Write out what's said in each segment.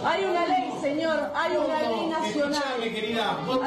Hay una ley, señor, hay una ley nacional. Escuchame, querida, vos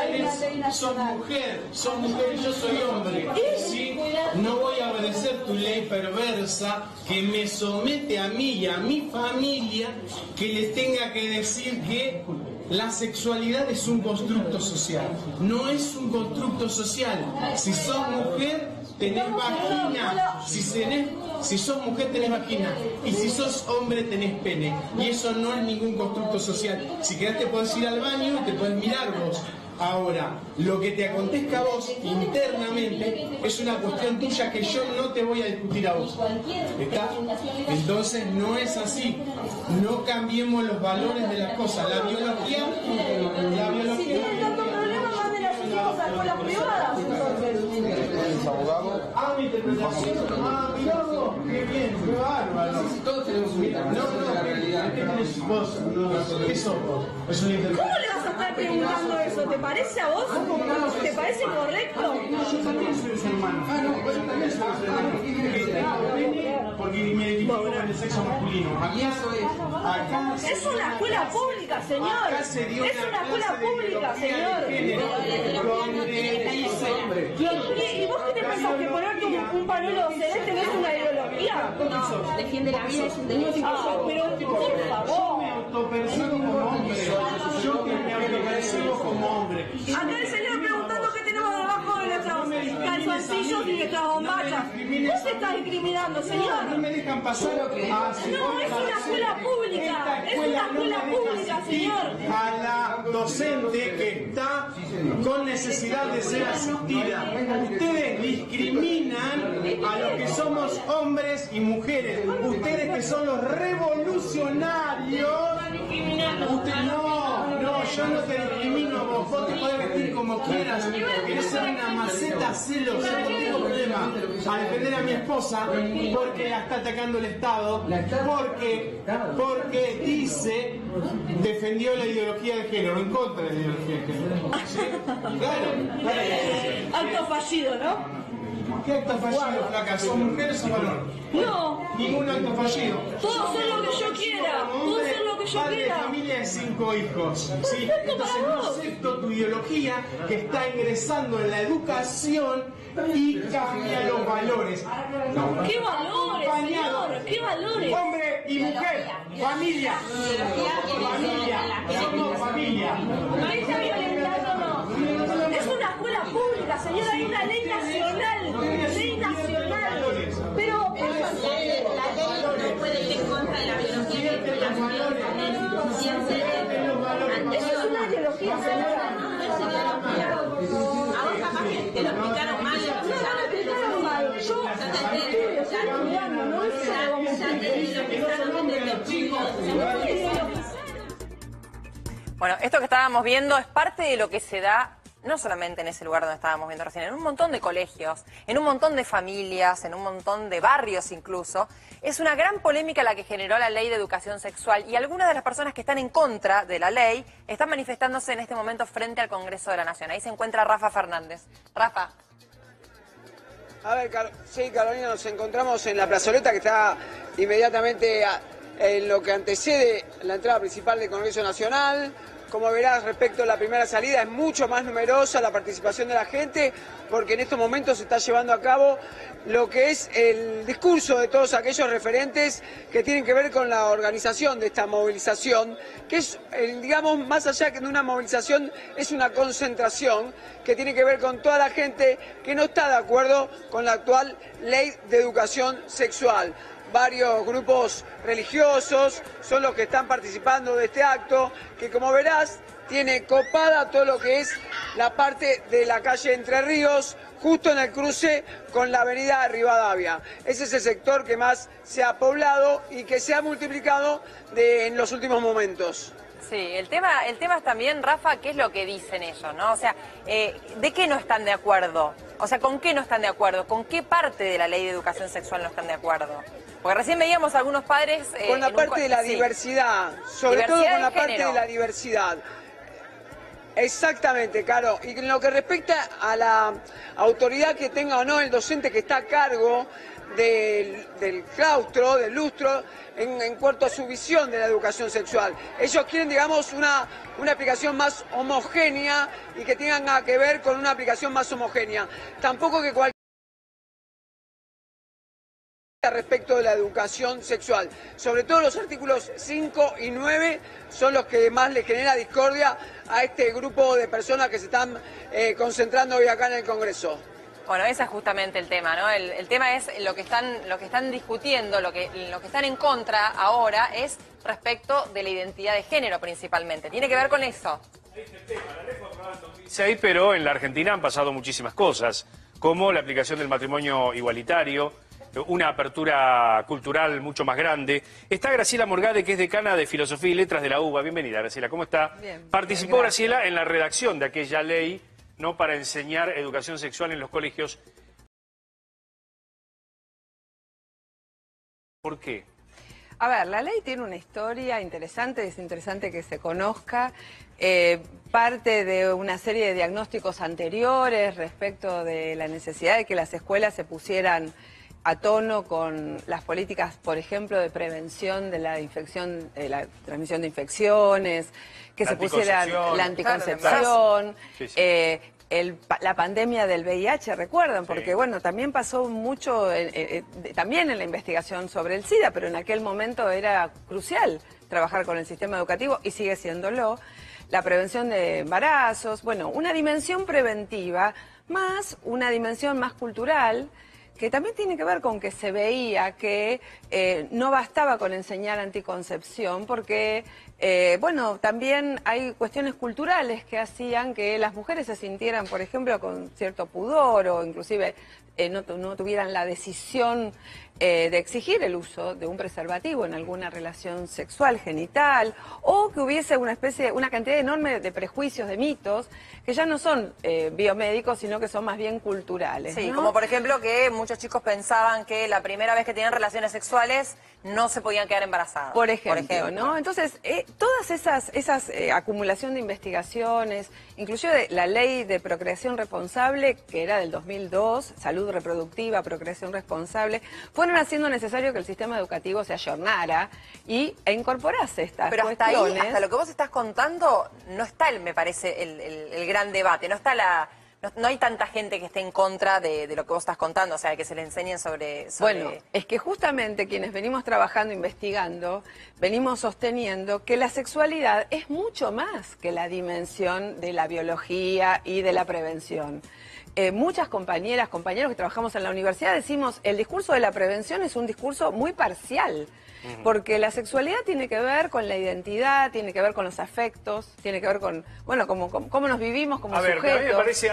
sos mujer y yo soy hombre. ¿Sí? No voy a obedecer tu ley perversa que me somete a mí y a mi familia, que les tenga que decir que la sexualidad es un constructo social. No es un constructo social. Si sos mujer, tenés vagina. Si sos mujer, tenés vagina. Y si sos hombre, tenés pene. Y eso no es ningún constructo social. Si querés, te podés ir al baño y te podés mirar vos. Ahora, lo que te acontezca a vos internamente es una cuestión tuya que yo no te voy a discutir a vos. ¿Está? Entonces no es así. No cambiemos los valores de las cosas. La biología... Si tienen tanto problema, manden a sus hijos a escuelas privadas, entonces. Mi interpretación. Mirá vos, qué bien, qué bárbaro. Todos tenemos un ¿Qué sos vos? Es una interpretación. ¿Cómo le vas a estar preguntando eso? ¿Te parece a vos? ¿Te parece correcto? Yo también soy ser humano. También soy ser humano. Porque me identifico con el sexo masculino. Es una escuela pública, señor. Es una escuela pública, señor. ¿Y vos qué te pensás que ponerte un pañuelo celeste no es una ideología? No, defiende la vida, es un derecho. Pero por favor. Autopercibo como hombre. Yo que me autopercibo como hombre. Acá el señor preguntando qué tenemos debajo de nuestros calzoncillos y nuestras bombachas. ¿Vos te estás discriminando, señor? No me dejan pasar. No, es una escuela pública. Es una escuela pública, señor. A la docente que está con necesidad de ser asistida. Ustedes discriminan a los que somos hombres y mujeres. Ustedes que son los revolucionarios. No, yo no te discrimino a vos. Vos te podés vestir como quieras. Querés ser una maceta, hacelo. Yo no tengo problema a defender a mi esposa porque la está atacando el Estado. Porque dice, defendió la ideología de género, en contra de la ideología de género. ¿Sí? Claro. Acto fallido, ¿no? ¿Qué acto fallido, flaca? ¿Son mujeres o varones? No. Ningún acto fallido. Todos son lo que yo quiera. Todos son lo que yo Padre de quiera. familia de 5 hijos. ¿Sí? Entonces no acepto tu ideología que está ingresando en la educación y cambia los valores. ¿Qué valores, señor? ¿Qué valores? Hombre y mujer, familia. Somos familia. ¿Me está violentando o no? Es una escuela pública, señor. Hay una ley nacional. Ley nacional. Pero... La ley no puede ir en contra de la biología. Eso es una ideología, señora. Ahora capaz que te lo explicaron mal. Bueno, esto que estábamos viendo es parte de lo que se da, no solamente en ese lugar donde estábamos viendo recién, en un montón de colegios, en un montón de familias, en un montón de barrios incluso. Es una gran polémica la que generó la ley de educación sexual y algunas de las personas que están en contra de la ley están manifestándose en este momento frente al Congreso de la Nación. Ahí se encuentra Rafa Fernández. Rafa. A ver, sí, Carolina, nos encontramos en la plazoleta que está inmediatamente en lo que antecede la entrada principal del Congreso Nacional. Como verás, respecto a la primera salida, es mucho más numerosa la participación de la gente, porque en estos momentos se está llevando a cabo lo que es el discurso de todos aquellos referentes que tienen que ver con la organización de esta movilización, que es, digamos, más allá que de una movilización, es una concentración que tiene que ver con toda la gente que no está de acuerdo con la actual ley de educación sexual. Varios grupos religiosos son los que están participando de este acto, que como verás tiene copada todo lo que es la parte de la calle Entre Ríos, justo en el cruce con la avenida Rivadavia. Ese es el sector que más se ha poblado y que se ha multiplicado en los últimos momentos. Sí, el tema es también, Rafa, qué es lo que dicen ellos, ¿no? O sea, ¿de qué no están de acuerdo? O sea, ¿con qué no están de acuerdo? ¿Con qué parte de la ley de educación sexual no están de acuerdo? Porque recién veíamos a algunos padres... con la parte de la diversidad, sobre todo con la parte de la diversidad. Exactamente, Caro. Y en lo que respecta a la autoridad que tenga o no el docente que está a cargo del claustro, del lustro, en cuanto a su visión de la educación sexual. Ellos quieren, digamos, una aplicación más homogénea y que tenga que ver con una aplicación más homogénea. Tampoco que cualquier respecto de la educación sexual. Sobre todo los artículos 5 y 9 son los que más le genera discordia a este grupo de personas que se están concentrando hoy acá en el Congreso. Bueno, ese es justamente el tema, ¿no? El tema es lo que están discutiendo, lo que están en contra ahora es respecto de la identidad de género principalmente. Tiene que ver con eso. Sí, pero en la Argentina han pasado muchísimas cosas, como la aplicación del matrimonio igualitario, una apertura cultural mucho más grande. Está Graciela Morgade, que es decana de Filosofía y Letras de la UBA. Bienvenida, Graciela, ¿cómo está? Bien. Participó Bien, Graciela en la redacción de aquella ley, ¿no?, para enseñar educación sexual en los colegios. ¿Por qué? A ver, la ley tiene una historia interesante, es interesante que se conozca. Parte de una serie de diagnósticos anteriores respecto de la necesidad de que las escuelas se pusieran a tono con las políticas, por ejemplo, de prevención de la infección, la transmisión de infecciones, que se pusieran la anticoncepción, sí, sí. La pandemia del VIH, ¿recuerdan? Porque, Sí. bueno, también pasó mucho, también en la investigación sobre el SIDA, pero en aquel momento era crucial trabajar con el sistema educativo y sigue siéndolo. La prevención de embarazos, bueno, una dimensión preventiva más una dimensión más cultural, que también tiene que ver con que se veía que no bastaba con enseñar anticoncepción, porque, bueno, también hay cuestiones culturales que hacían que las mujeres se sintieran, por ejemplo, con cierto pudor o inclusive no tuvieran la decisión de exigir el uso de un preservativo en alguna relación sexual genital, o que hubiese una cantidad enorme de prejuicios, de mitos, que ya no son biomédicos, sino que son más bien culturales. Sí, ¿no? como por ejemplo que muchos chicos pensaban que la primera vez que tenían relaciones sexuales no se podían quedar embarazados. Por ejemplo, ¿no? Entonces, todas esas acumulación de investigaciones, inclusive la ley de procreación responsable, que era del 2002, salud reproductiva, procreación responsable, fueron haciendo necesario que el sistema educativo se ayornara e incorporase estas Pero hasta cuestiones. ahí, hasta lo que vos estás contando, no está, me parece, el gran debate, no está no hay tanta gente que esté en contra de lo que vos estás contando, o sea, que se le enseñen sobre... Bueno, es que justamente quienes venimos trabajando, investigando, venimos sosteniendo que la sexualidad es mucho más que la dimensión de la biología y de la prevención. Muchas compañeras, compañeros que trabajamos en la universidad decimos, el discurso de la prevención es un discurso muy parcial, porque la sexualidad tiene que ver con la identidad, tiene que ver con los afectos, tiene que ver con, bueno, cómo nos vivimos como sujetos. A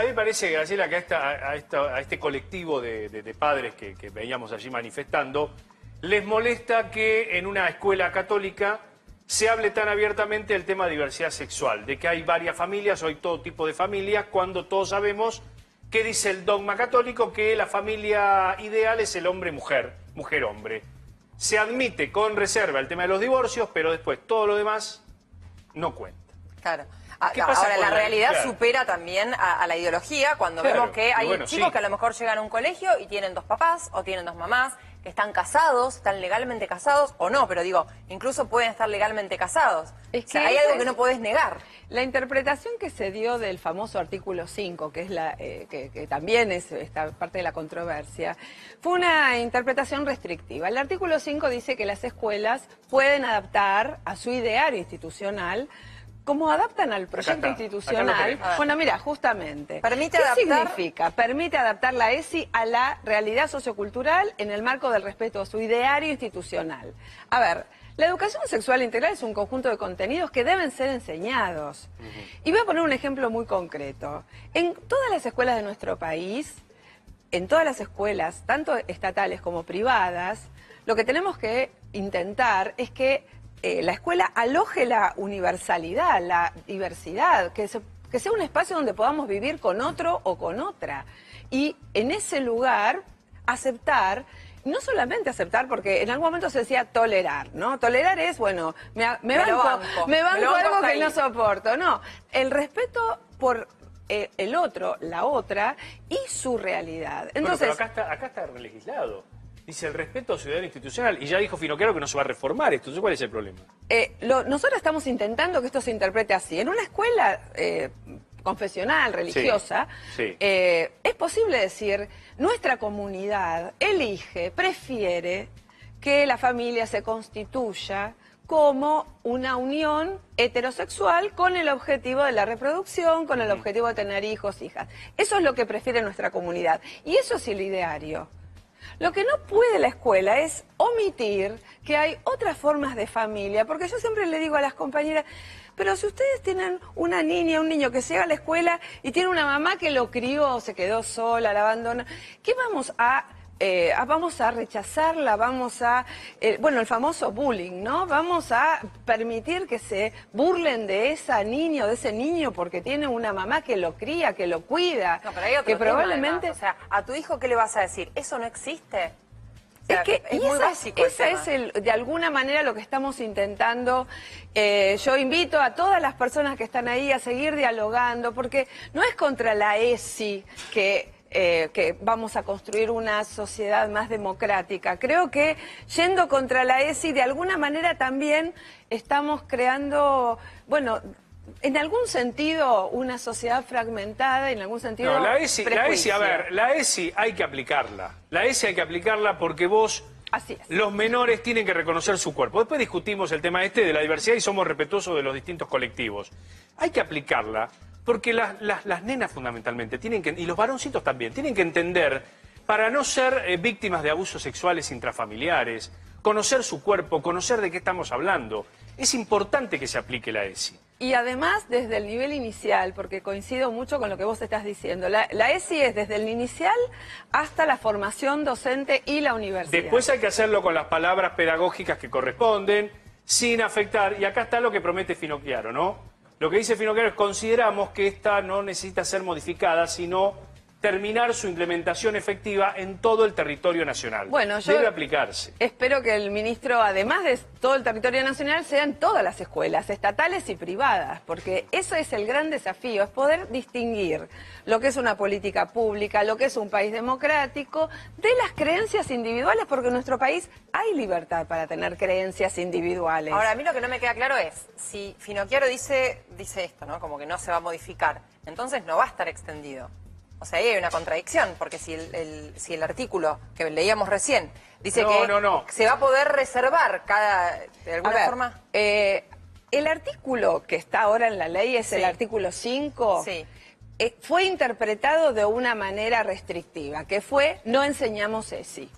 mí me parece, Graciela, que a este colectivo de padres que veíamos allí manifestando, les molesta que en una escuela católica se hable tan abiertamente del tema de diversidad sexual, de que hay varias familias, o hay todo tipo de familias, cuando todos sabemos que dice el dogma católico que la familia ideal es el hombre-mujer, mujer-hombre. Se admite con reserva el tema de los divorcios, pero después todo lo demás no cuenta. Claro. ¿Qué pasa Ahora, con la realidad claro, supera también a la ideología cuando claro, vemos que hay bueno, chicos sí, que a lo mejor llegan a un colegio y tienen dos papás o tienen dos mamás, que están casados, están legalmente casados o no, pero digo, incluso pueden estar legalmente casados. Es O sea, que hay esa algo es que no podés negar. La interpretación que se dio del famoso artículo 5, que es que también es esta parte de la controversia, fue una interpretación restrictiva. El artículo 5 dice que las escuelas pueden adaptar a su ideario institucional como adaptan al proyecto institucional. Bueno, mira, justamente. Permite ¿Qué adaptar? significa? Permite adaptar la ESI a la realidad sociocultural en el marco del respeto a su ideario institucional. A ver, la educación sexual integral es un conjunto de contenidos que deben ser enseñados. Y voy a poner un ejemplo muy concreto. En todas las escuelas de nuestro país, en todas las escuelas, tanto estatales como privadas, lo que tenemos que intentar es que la escuela aloje la universalidad, la diversidad, que sea un espacio donde podamos vivir con otro o con otra. Y en ese lugar aceptar, no solamente aceptar, porque en algún momento se decía tolerar, ¿no? Tolerar es, bueno, me banco algo que no soporto. No, el respeto por el otro, la otra y su realidad. Entonces, bueno, pero acá está legislado. dice el respeto ciudadano institucional. Y ya dijo Finocchiaro que no se va a reformar esto. Entonces, ¿cuál es el problema? Nosotros estamos intentando que esto se interprete así. En una escuela confesional, religiosa, Sí. Es posible decir, nuestra comunidad elige, prefiere que la familia se constituya como una unión heterosexual con el objetivo de la reproducción, con el objetivo de tener hijos, hijas. Eso es lo que prefiere nuestra comunidad. Y eso es el ideario. Lo que no puede la escuela es omitir que hay otras formas de familia, porque yo siempre le digo a las compañeras, pero si ustedes tienen una niña, un niño que llega a la escuela y tiene una mamá que lo crió, se quedó sola, la abandona, ¿qué vamos a rechazarla, vamos a, bueno, el famoso bullying, ¿no? Vamos a permitir que se burlen de esa niña o de ese niño porque tiene una mamá que lo cría, que lo cuida, No, pero hay otro que tema, probablemente... además. O sea, a tu hijo, ¿qué le vas a decir? ¿Eso no existe? O sea, Es que es muy básico el esa tema. es de alguna manera lo que estamos intentando. Yo invito a todas las personas que están ahí a seguir dialogando, porque no es contra la ESI que vamos a construir una sociedad más democrática. Creo que yendo contra la ESI, de alguna manera también estamos creando, bueno, en algún sentido una sociedad fragmentada, en algún sentido No, la ESI, prejuicio. a ver, la ESI hay que aplicarla. La ESI hay que aplicarla porque vos, Así es. los menores tienen que reconocer su cuerpo. Después discutimos el tema de la diversidad y somos respetuosos de los distintos colectivos. Hay que aplicarla porque las nenas fundamentalmente tienen que, y los varoncitos también, tienen que entender, para no ser víctimas de abusos sexuales intrafamiliares, conocer su cuerpo, conocer de qué estamos hablando. Es importante que se aplique la ESI. Y además desde el nivel inicial, porque coincido mucho con lo que vos estás diciendo, la ESI es desde el inicial hasta la formación docente y la universidad. Después hay que hacerlo con las palabras pedagógicas que corresponden, sin afectar, y acá está lo que promete Finocchiaro, ¿no? Lo que dice Finocchiaro es: consideramos que esta no necesita ser modificada, sino terminar su implementación efectiva en todo el territorio nacional. Bueno, yo debe aplicarse. espero que el ministro, además de todo el territorio nacional, sean todas las escuelas, estatales y privadas, porque eso es el gran desafío, es poder distinguir lo que es una política pública, lo que es un país democrático, de las creencias individuales, porque en nuestro país hay libertad para tener creencias individuales. Ahora, a mí lo que no me queda claro es, si Finocchiaro dice esto, ¿no? Como que no se va a modificar, entonces no va a estar extendido. O sea, ahí hay una contradicción, porque si el artículo que leíamos recién dice que se va a poder reservar de alguna forma... el artículo que está ahora en la ley es el artículo 5. Sí. Fue interpretado de una manera restrictiva, que fue no enseñamos ESI.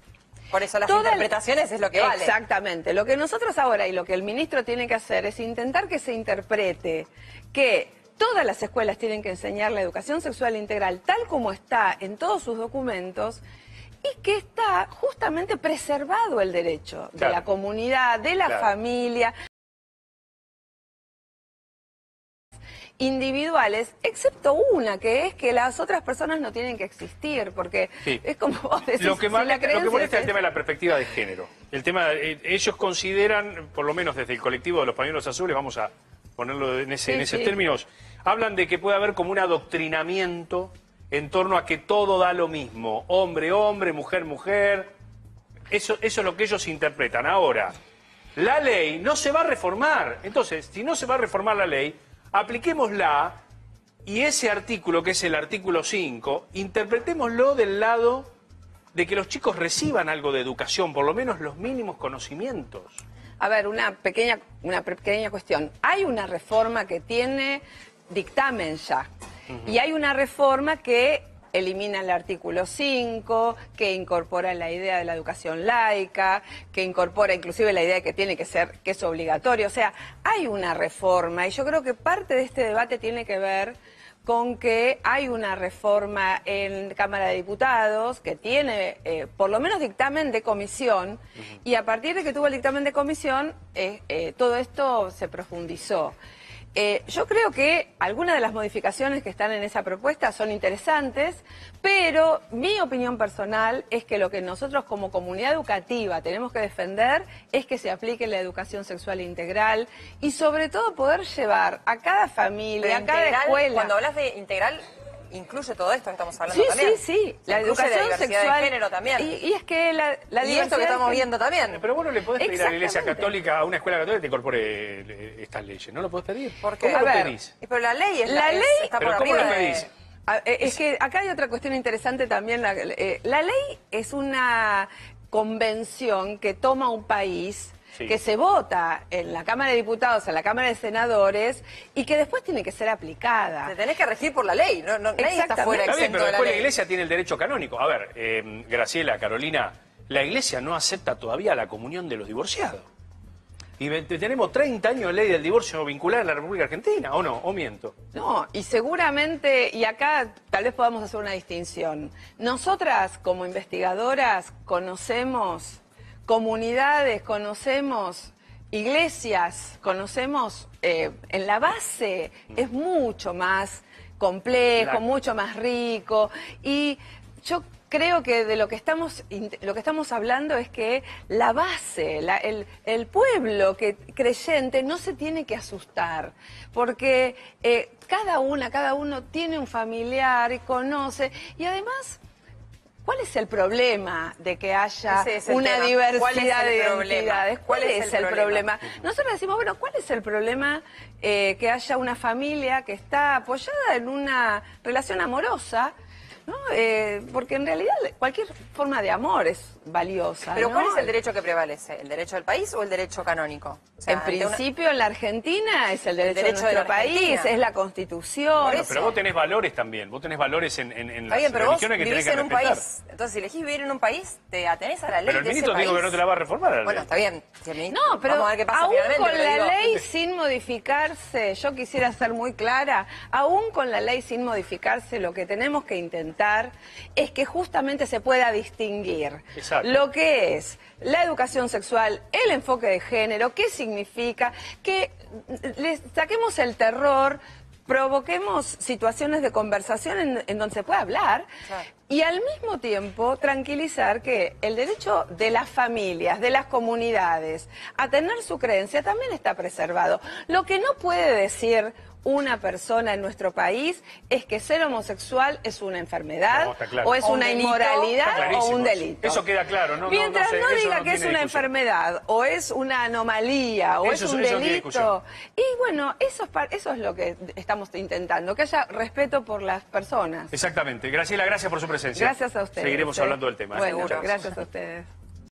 Por eso las interpretaciones es lo que vale. Exactamente. Lo que nosotros ahora y lo que el ministro tiene que hacer es intentar que se interprete que todas las escuelas tienen que enseñar la educación sexual integral tal como está en todos sus documentos y que está justamente preservado el derecho de la comunidad, de la familia, individuales, excepto una, que es que las otras personas no tienen que existir, porque es como vos decís, Lo que molesta es el es tema de la perspectiva de género. El tema, ellos consideran, por lo menos desde el colectivo de los pañuelos azules, vamos a ponerlo en esos términos, hablan de que puede haber como un adoctrinamiento en torno a que todo da lo mismo, hombre, hombre, mujer, mujer. Eso es lo que ellos interpretan. Ahora, la ley no se va a reformar. Entonces, si no se va a reformar la ley, apliquémosla y ese artículo, que es el artículo 5, interpretémoslo del lado de que los chicos reciban algo de educación, por lo menos los mínimos conocimientos. A ver, una pequeña cuestión. Hay una reforma que tiene dictamen ya. Y hay una reforma que elimina el artículo 5, que incorpora la idea de la educación laica, que incorpora inclusive la idea de que tiene que ser, que es obligatorio. O sea, hay una reforma y yo creo que parte de este debate tiene que ver con que hay una reforma en Cámara de Diputados que tiene por lo menos dictamen de comisión y a partir de que tuvo el dictamen de comisión todo esto se profundizó. Yo creo que algunas de las modificaciones que están en esa propuesta son interesantes, pero mi opinión personal es que lo que nosotros como comunidad educativa tenemos que defender es que se aplique la educación sexual integral y sobre todo poder llevar a cada familia, a cada escuela... Cuando hablas de integral, incluye todo esto que estamos hablando Sí, también. sí. La Incluye educación diversidad sexual. de género también. Y es que la Y diversidad esto que estamos viendo también. Pero vos no le podés pedir a la Iglesia Exactamente. Católica, a una escuela católica, que te incorpore estas leyes. ¿No lo podés pedir? ¿Por qué? ¿Cómo A lo ver, pedís? Pero la ley es La ley- está ¿Pero por cómo arriba lo de... pedís? Es que acá hay otra cuestión interesante también. La ley es una convención que toma un país, Sí. que se vota en la Cámara de Diputados, en la Cámara de Senadores, y que después tiene que ser aplicada. Te tenés que regir por la ley, nadie está Exactamente. fuera Está bien, exento pero de la después la ley. Iglesia tiene el derecho canónico. A ver, Graciela, Carolina, la Iglesia no acepta todavía la comunión de los divorciados. Y tenemos 30 años de ley del divorcio vinculada en la República Argentina, ¿o no? ¿O miento? No, y seguramente, y acá tal vez podamos hacer una distinción. Nosotras, como investigadoras, conocemos comunidades, conocemos iglesias, conocemos en la base, es mucho más complejo, Claro. mucho más rico, y yo creo que de lo que estamos hablando es que la base, el pueblo creyente no se tiene que asustar, porque cada uno tiene un familiar y conoce, y además, ¿cuál es el problema de que haya Ese es el una tema. diversidad ¿Cuál es el de problema? identidades? ¿Cuál es el problema? Nosotros decimos, bueno, ¿cuál es el problema que haya una familia que está apoyada en una relación amorosa? ¿No? Porque en realidad cualquier forma de amor es valiosa. Pero ¿no? ¿cuál es el derecho que prevalece? ¿El derecho del país o el derecho canónico? O sea, En ante una- principio en la Argentina es el derecho, derecho de de la nuestro país, Argentina. es la Constitución. Por eso. Pero vos tenés valores también, vos tenés valores en Está las bien, pero vos religiones que tenés vivís que en un respetar. país. Entonces, si elegís vivir en un país, te atenés a la ley Pero el de ese ministro te dijo país. que no te la va a reformar a la ley. Bueno, está bien. Si el ministro- No, pero vamos a ver qué pasa aún finalmente, con pero la digo- ley sin modificarse, yo quisiera ser muy clara, aún con la ley sin modificarse, lo que tenemos que intentar es que justamente se pueda distinguir Exacto. lo que es la educación sexual, el enfoque de género, qué significa, que le saquemos el terror, provoquemos situaciones de conversación en donde se pueda hablar. Claro. Y al mismo tiempo tranquilizar que el derecho de las familias, de las comunidades, a tener su creencia también está preservado. Lo que no puede decir una persona en nuestro país es que ser homosexual es una enfermedad, No, está claro. o es O un una delito. Está inmoralidad o clarísimo un eso. delito. Eso queda claro, ¿no? Mientras no, eso diga no que es tiene una discusión. enfermedad o es una anomalía o Eso es un no tiene delito. discusión. Y bueno, eso es lo que estamos intentando, que haya respeto por las personas. Exactamente. Graciela, gracias por su presencia. Gracias a ustedes. Seguiremos hablando del tema. Bueno, Muchas gracias. gracias a ustedes.